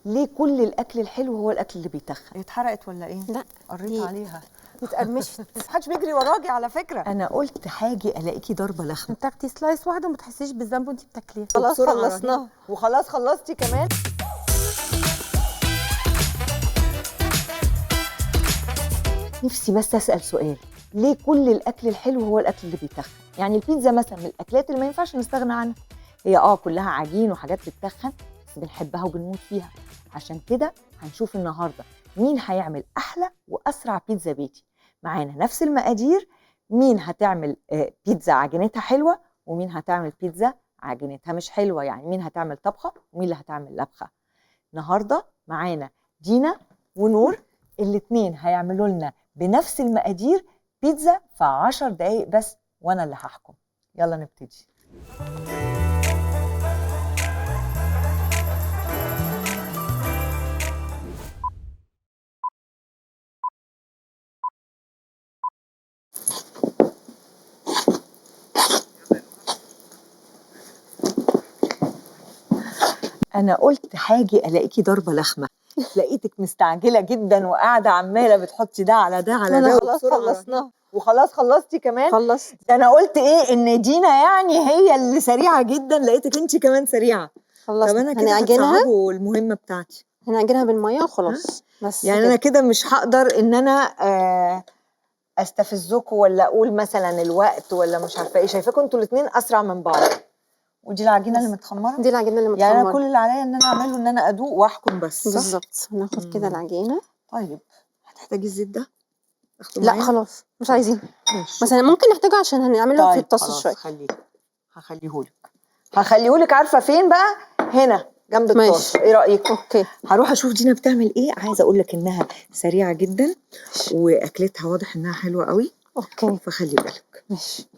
ليه كل الاكل الحلو هو الاكل اللي بيتخن؟ اتحرقت ولا ايه؟ لا قريت عليها اتقرمشت. محدش بيجري وراكي على فكره. انا قلت هاجي الاقيكي ضربه لخمه. تاخدي سلايس واحده وما تحسيش بالذنب وانت بتاكليها. خلاص خلصناها وخلاص خلصتي كمان. نفسي بس اسال سؤال، ليه كل الاكل الحلو هو الاكل اللي بيتخن؟ يعني البيتزا مثلا من الاكلات اللي ما ينفعش نستغنى عنها. هي كلها عجين وحاجات بتتخن بس بنحبها وبنموت فيها. عشان كده هنشوف النهارده مين هيعمل احلى واسرع بيتزا بيتي. معانا نفس المقادير، مين هتعمل بيتزا عجينتها حلوه ومين هتعمل بيتزا عجينتها مش حلوه، يعني مين هتعمل طبخه ومين اللي هتعمل لبخه. النهارده معانا دينا ونور، الاتنين هيعملوا لنا بنفس المقادير بيتزا في 10 دقايق بس، وانا اللي هحكم. يلا نبتدي. انا قلت هاجي الاقيكي ضربه لخمه، لقيتك مستعجله جدا وقاعده عماله بتحطي ده على ده على ده. خلاص خلصناها وخلاص خلصتي كمان. خلصت. ده انا قلت ايه ان دينا يعني هي اللي سريعه جدا، لقيتك انت كمان سريعه. خلصت. طب انا كده هنعجنها هتصعبوا المهمه بتاعتي. هنعجنها بالميه وخلاص. بس يعني كده. انا كده مش هقدر ان انا استفزكم ولا اقول مثلا الوقت ولا مش عارفه ايه. شايفاكم انتوا الاثنين اسرع من بعض. ودي العجينه اللي متخمره. دي العجينه اللي متخمره. يعني انا كل اللي عليا ان انا اعمله ان انا ادوق واحكم بس. بالظبط. هناخد كده العجينه. طيب هتحتاجي الزيت ده؟ لا خلاص مش عايزين. ماشي. مثلا ممكن نحتاجه عشان هنعمله في الطاسه شويه. هخليهولك. عارفه فين بقى؟ هنا جنب الطاسه. ايه رايك؟ اوكي. هروح اشوف دينا بتعمل ايه. عايزه اقول لك انها سريعه جدا واكلتها واضح انها حلوه قوي. اوكي فخلي بالك. ماشي.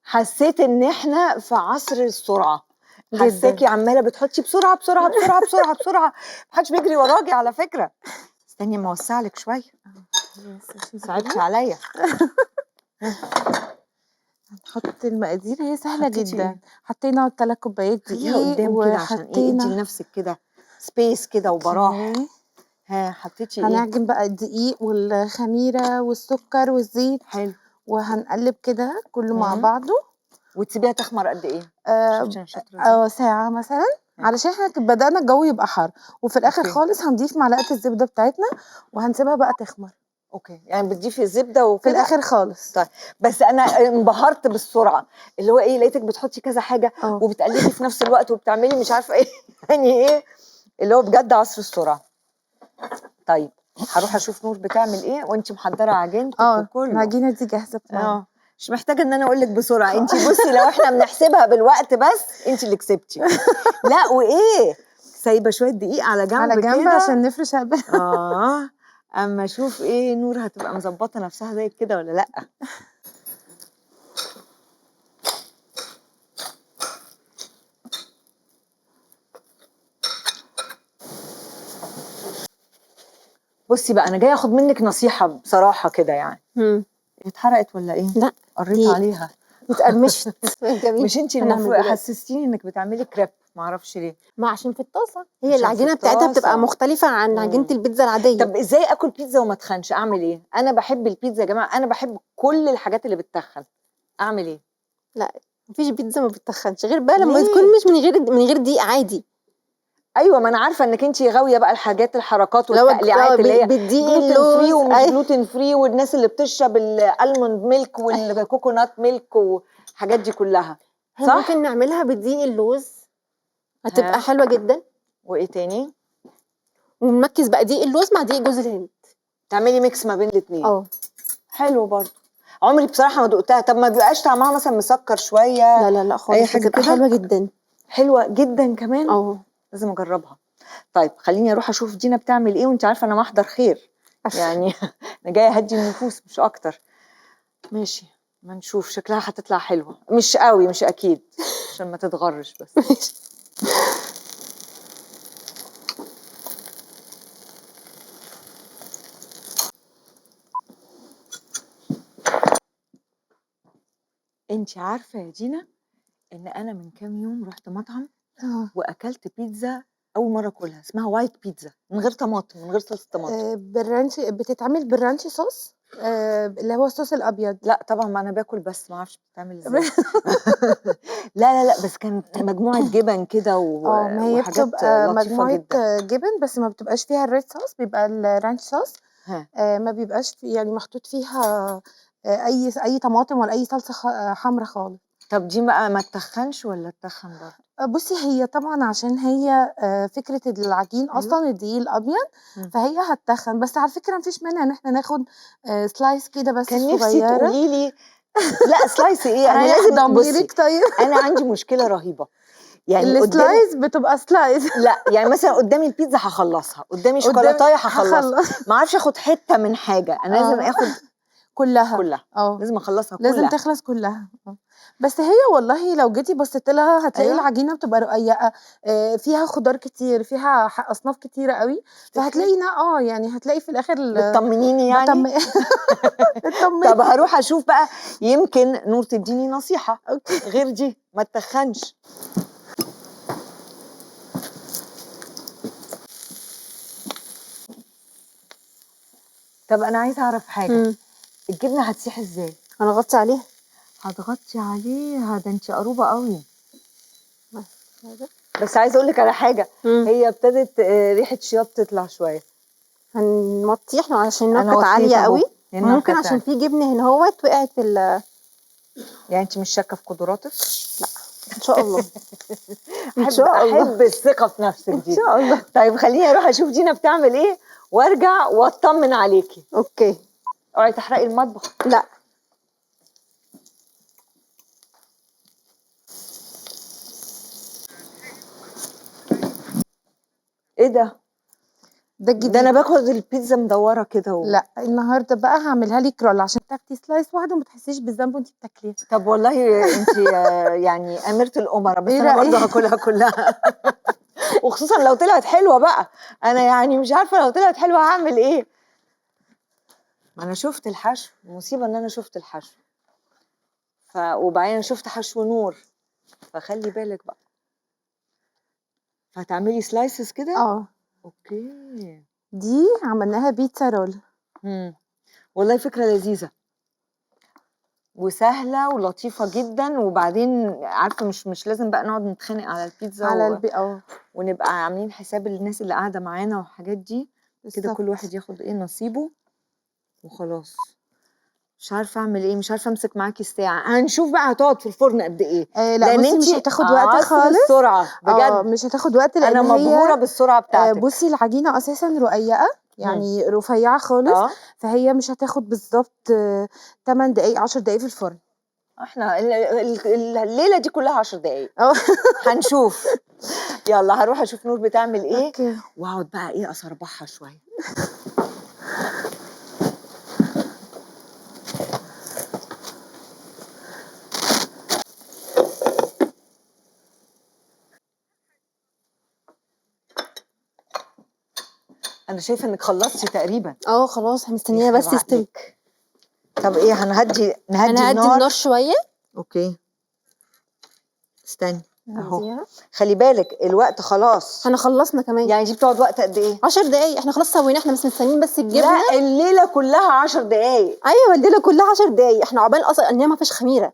حسيت ان احنا في عصر السرعه. حساكي عماله بتحطي بسرعه بسرعه بسرعه بسرعه بسرعه. محدش بيجري وراكي على فكره. استني اما اوسع لك شويه. صعبتي عليا. هنحط المقادير. هي سهله جدا. إيه؟ حطينا 3 كوبايات خليها دقيق قدام كده عشان ايه ادي لنفسك كده سبيس كده وبراح. حطيتي ايه؟ هنعجن بقى الدقيق والخميره والسكر والزيت. حلو. وهنقلب كده كله مع بعضه. وتسيبيها تخمر قد ايه؟ شفتي انا شاطره ازاي؟ ساعه مثلا. علشان احنا بدأنا الجو يبقى حر. وفي الاخر خالص هنضيف معلقه الزبده بتاعتنا وهنسيبها بقى تخمر. اوكي. يعني بتضيفي الزبده وكده في الاخر خالص. طيب. بس انا انبهرت بالسرعه اللي هو ايه، لقيتك بتحطي كذا حاجه وبتقلبي في نفس الوقت وبتعملي مش عارفه ايه يعني ايه اللي هو بجد عصر السرعه. طيب هروح اشوف نور بتعمل ايه وانت محضره عجينتك وكله. العجينه دي جاهزه بتاعتنا. مش محتاجه ان انا اقول لك بسرعه. انت بصي لو احنا بنحسبها بالوقت بس انت اللي كسبتي. لا وايه، سايبه شويه دقيق على جنب على جنب كده عشان نفرش اما اشوف ايه نور هتبقى مظبطه نفسها زي كده ولا لا. بصي بقى انا جايه اخد منك نصيحه بصراحه كده يعني. اتحرقت ولا ايه؟ لا قريت عليها اتقرمشت. مش انت المفروض حسستيني انك بتعملي كريب؟ معرفش ليه. ما عشان في الطاسه هي العجينه بتاعتها بتبقى مختلفه عن عجينه البيتزا العاديه. طب ازاي اكل بيتزا وما اتخنش؟ اعمل ايه؟ انا بحب البيتزا يا جماعه، انا بحب كل الحاجات اللي بتتخن. اعمل ايه؟ لا مفيش بيتزا ما بتتخنش غير بقى لما تكون مش من غير دقيق عادي. ايوه ما انا عارفه انك انت غاويه بقى الحاجات الحركات والتقليعات اللي هي جلوتين فري ومش جلوتين فري، والناس اللي بتشرب الالموند ميلك والكوكونات ميلك والحاجات دي كلها. صح؟ ممكن نعملها بدقيق اللوز هتبقى حلوه جدا. وايه تاني؟ ونمكس بقى دقيق اللوز مع دقيق جوز الهند. تعملي ميكس ما بين الاثنين. حلو برضه. عمري بصراحه ما دقتها. طب ما بيبقاش طعمها مثلا مسكر شويه؟ لا خالص. اي حاجه بتبقى حلوه جدا. حلوه جدا كمان. لازم اجربها. طيب خليني اروح اشوف دينا بتعمل ايه، وانت عارفه انا محضر خير يعني انا جايه اهدي النفوس مش اكتر. ماشي ما نشوف. شكلها هتطلع حلوه، مش قوي مش اكيد عشان ما تتغرش بس. انت عارفه يا دينا ان انا من كام يوم رحت مطعم واكلت بيتزا اول مره اكلها، اسمها وايت بيتزا من غير طماطم، من غير صلصه طماطم. بالرانشي، بتتعمل بالرانشي صوص، اللي هو الصوص الابيض. لا طبعا، ما انا باكل بس ما اعرفش بتتعمل ازاي. لا بس كانت مجموعه جبن كده ما هي وحاجات بتبقى لطيفه مجموعة جدا. جبن، بس ما بتبقاش فيها الريد صوص، بيبقى الرانش صوص. ها. ما بيبقاش يعني محطوط فيها اي طماطم ولا اي صلصة حمرا خالص. طب دي بقى ما تتخنش ولا تتخن برضه؟ بصي، هي طبعا عشان هي فكرة العجين أيوة. اصلا الدقيق الابيض، فهي هتتخن. بس على فكرة مفيش مانع ان احنا ناخد سلايس كده بس كان نفسي صغيرة. تقولي لي لا سلايس ايه، انا لازم بصي. ضميرك طيب. انا عندي مشكله رهيبه، يعني قدامي السلايس بتبقى سلايس. لا، يعني مثلا قدامي البيتزا هخلصها، قدامي قدامي شوكولاتايه هخلصها، هخلص. ما اعرفش اخد حته من حاجه، انا لازم اخد كلها. كلها، لازم اخلصها لازم كلها. تخلص كلها. بس هي والله لو جيتي بصيت لها هتلاقي أيوة. العجينه بتبقى رقيقه، فيها خضار كتير، فيها اصناف كتيره قوي. فهتلاقي يعني هتلاقي في الاخر بتطمنيني يعني. بتطمني. طب هروح اشوف بقى، يمكن نور تديني نصيحه اوكي. غير دي ما تتخنش. طب انا عايزه اعرف حاجه، الجبنه هتسيح ازاي؟ هنغطي عليها. هتغطي عليها؟ ده انت قروبه قوي. بس عايزه اقول لك على حاجه، هي ابتدت ريحه شياط تطلع شويه. هنوطي احنا عشان النار انا كانت عاليه وطيت قوي. اهو. ممكن عشان في جبنه هنا اهوت وقعت في يعني انت مش شاكه في قدراتك؟ لا، ان شاء الله. ان شاء الله. احب الثقه في نفسك دي. ان شاء الله. طيب خليني اروح اشوف دينا بتعمل ايه وارجع واطمن عليكي. اوكي. اوعي تحرقي المطبخ. لا. ايه ده؟ ده الجديد. ده انا باكل البيتزا مدوره كده لا، النهارده بقى هعملها لك رول عشان تاكلي سلايس واحده وما تحسيش بالذنب وانت بتاكليها. طب والله انت يعني اميره الامراء، بس ايه انا برضه رأيك؟ هاكلها كلها. وخصوصا لو طلعت حلوه بقى، انا يعني مش عارفه لو طلعت حلوه هعمل ايه. ما انا شفت الحشو، المصيبه ان انا شفت الحشو، وبعدين انا شفت حشو نور، فخلي بالك بقى. فهتعملي سلايسز كده؟ اوكي. دي عملناها بيتزا رول. والله فكره لذيذه وسهله ولطيفه جدا. وبعدين عارفه مش لازم بقى نقعد نتخانق على البيتزا على ونبقى عاملين حساب الناس اللي قاعده معانا والحاجات دي. كده كل واحد ياخد ايه نصيبه وخلاص. مش عارفه اعمل ايه، مش عارفه امسك معاكي الساعه. هنشوف بقى هتقعد في الفرن قد ايه. لا لان بصي، مش انتي هتاخد وقت عصر خالص. السرعه بجد. مش هتاخد وقت لان انا مبهوره هي بالسرعه بتاعتك. بصي العجينه اساسا رقيقه، يعني رفيعه خالص. فهي مش هتاخد بالظبط 8 دقايق 10 دقايق في الفرن. احنا الليله دي كلها 10 دقايق. هنشوف. يلا هروح اشوف نور بتعمل ايه. اوكي. واقعد بقى ايه اصربعها شويه. انا شايفه انك خلصتي تقريبا. خلاص مستنيه بس يستوي. طب ايه، نهدي النار شويه. اوكي استني اهو. خلي بالك الوقت خلاص. احنا خلصنا كمان. يعني دي بتقعد وقت قد ايه؟ 10 دقايق. احنا خلاص سوينا، احنا بس مستنيين بس الجبنه. لا الليله كلها 10 دقايق. ايوه الليله كلها 10 دقايق. احنا عقبال اصلا ان هي ما فيش خميره.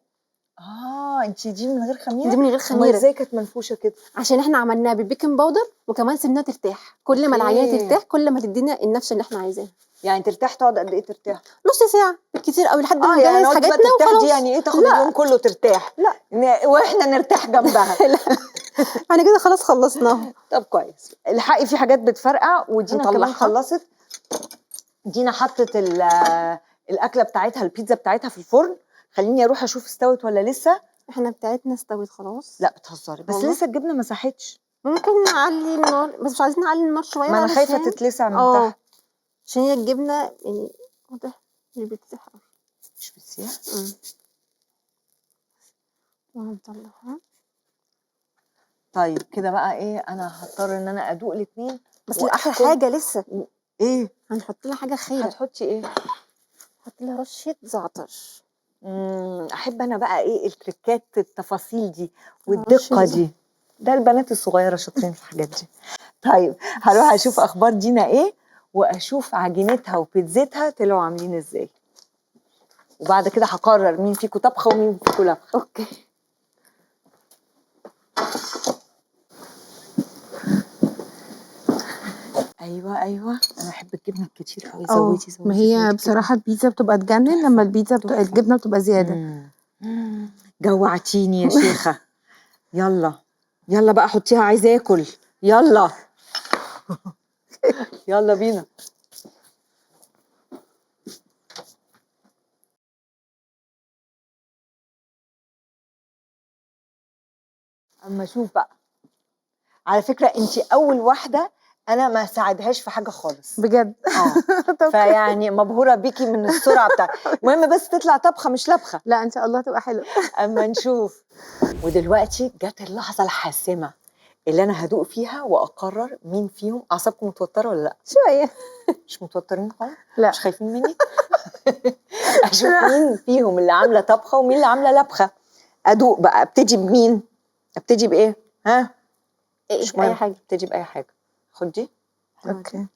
انت دي من غير خميره؟ دي من غير خميره. ازاي كانت منفوشه كده؟ عشان احنا عملناها بالبيكنج باودر وكمان سيبناها ترتاح. كل ما العجينه ترتاح كل ما تدينا النفشه اللي احنا عايزاها. يعني ترتاح تقعد قد ايه ترتاح؟ نص ساعه بالكتير قوي لحد ما نجهز يعني حاجاتنا ترتاح وخلاص. دي يعني ايه، تاخد اليوم كله ترتاح؟ لا واحنا نرتاح جنبها. لا احنا كده خلاص خلصناها. طب كويس. الحقي في حاجات بتفرقع ودينا كمان خلصت. دينا حطت الاكله بتاعتها البيتزا بتاعتها في الفرن. خليني اروح اشوف استوت ولا لسه. احنا بتاعتنا استوت خلاص. لا بتهزري، بس لسه الجبنه ما ساحتش. ممكن نعلي النار، بس مش عايزين نعلي النار شويه. ما انا خايفه تتلسع من تحت. عشان هي الجبنه يعني واضح مش بتسيح. مش بتسيح؟ وهنطلعها. طيب كده بقى ايه، انا هضطر ان انا ادوق الاثنين. بس اخر حاجه لسه. ايه؟ هنحط لها حاجه خيره. هتحطي ايه؟ هحط لها رشه زعتر. احب انا بقى ايه التركات، التفاصيل دي والدقه شيزو. دي. ده البنات الصغيره شاطرين في الحاجات دي. طيب هروح اشوف اخبار دينا ايه، واشوف عجينتها وبيتزتها طلعوا عاملين ازاي، وبعد كده هقرر مين فيكم طبخه ومين فيكم لبخه. اوكي. ايوه ايوه، انا بحب الجبنه الكتير قوي، اه، زودي ما زودي هي زودي بصراحة جبنة. البيتزا بتبقى تجنن لما تحفه البيتزا تحفه. الجبنة بتبقى زيادة. جوعتيني يا شيخه. يلا يلا بقى حطيها، عايزه اكل. يلا يلا بينا. اما اشوف بقى. على فكره انت اول واحده انا ما ساعدهاش في حاجه خالص. بجد. طب فيعني مبهوره بيكي من السرعه بتاعتك. المهم بس تطلع طبخه مش لبخه. لا ان شاء الله تبقى حلوة. اما نشوف. ودلوقتي جت اللحظه الحاسمه اللي انا هدوق فيها واقرر مين فيهم. اعصابكم متوتره ولا لا؟ شوية. مش متوترين خالص؟ لا. مش خايفين مني؟ اشوف مين فيهم اللي عامله طبخه ومين اللي عامله لبخه. ادوق بقى. ابتدي بمين؟ ابتدي بايه؟ ها؟ ايه مش مهم، اي حاجة. ابتدي باي حاجه. خد دي. اوكي.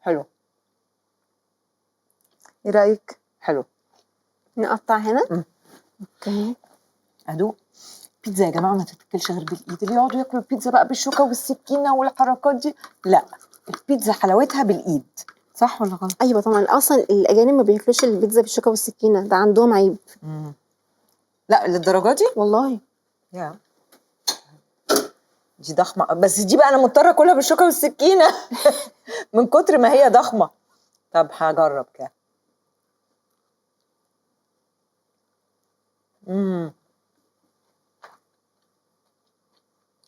حلو. ايه رأيك؟ حلو. نقطع هنا. اوكي. ادوق. بيتزا يا جماعه ما تتاكلش غير بالايد. اللي يقعدوا ياكلوا البيتزا بقى بالشوكه والسكينه والحركات دي، لا. البيتزا حلاوتها بالايد. صح ولا غلط؟ ايوه طبعا، اصلا الاجانب ما بياكلوش البيتزا بالشوكه والسكينه، ده عندهم عيب. لا للدرجه دي؟ والله. يا دي ضخمه، بس دي بقى انا مضطره اكلها بالشوكه والسكينه من كتر ما هي ضخمه. طب هجرب كده.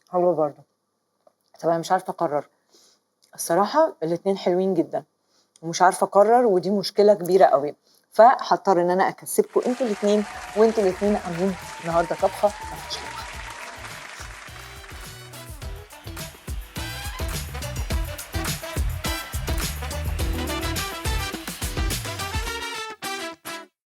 حلو برضه. طب انا مش عارفه اقرر الصراحه. الاتنين حلوين جدا ومش عارفه اقرر، ودي مشكله كبيره قوي. فهضطر ان انا اكسبكم انتوا الاتنين، وانتوا الاتنين عاملين النهارده طبخه.